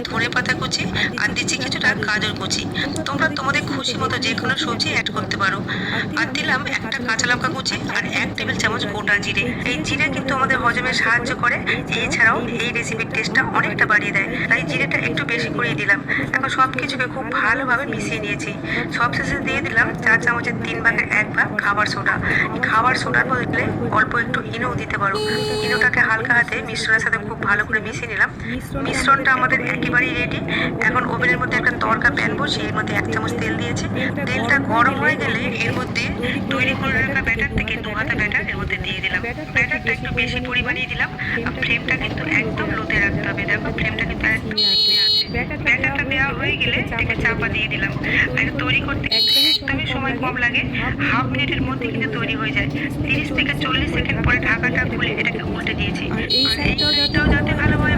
ধনেপাতা কুচি আর দিচ্ছি কিছুটা গাজর কুচি। তোমরা তোমাদের খুশি মতো যে কোনো সবজি অ্যাড করতে পারো। আর দিলাম একটা কাঁচা লঙ্কা কুচি আর 1 টেবিল চামচ গোটা জিরে। এই জিরে কিন্তু আমাদের হজমে সাহায্য করে, এছাড়াও এই রেসিপির টেস্টটা অনেকটা বাড়িয়ে দেয়, তাই জিরেটা একটু বেশি করেই দিলাম। এখন সব কিছুকে খুব ভালোভাবে মিশিয়ে নিয়েছি। সবশেষে দিয়ে দিলাম চা চামচের 3 ভাগের 1 ভাগ খাবার সোডা। এই খাবার সোডার বদলে অল্প একটু ইনোও দিতে পারো। ইনোটাকে হালকা হাতে মিশ্রণের সাথে খুব ভালো করে মিশিয়ে নিলাম। মিশ্রণটা আমাদের একেবারেই রেডি। এখন ওভেনের মধ্যে একটা তড়কা প্যান বসিয়ে এর মধ্যে 1 চামচ তেল দিয়েছি। তেলটা গরম হয়ে গেলে এর মধ্যে তৈরি করে রাখা ব্যাটার থেকে 2 হাতা ব্যাটার এর মধ্যে দিয়ে দিলাম। ব্যাটারটা একটু বেশি পরিমাণেই দিলাম। আর ফ্লেমটা কিন্তু একদম লোতে রাখতে হবে। দেখো ফ্লেমটা কিন্তু একদম সিমে আছে। ব্যাটারটা দেওয়া হয়ে গেলে এটাকে চাপা দিয়ে দিলাম। আর তৈরি করতে একদমই সময় কম লাগে, হাফ মিনিটের মধ্যে কিন্তু তৈরি হয়ে যায়। 30 থেকে 40 সেকেন্ড পরে ঢাকাটা খুলে এটাকে উল্টে দিয়েছি। আর এই সাইডটাও যাতে ভালোভাবে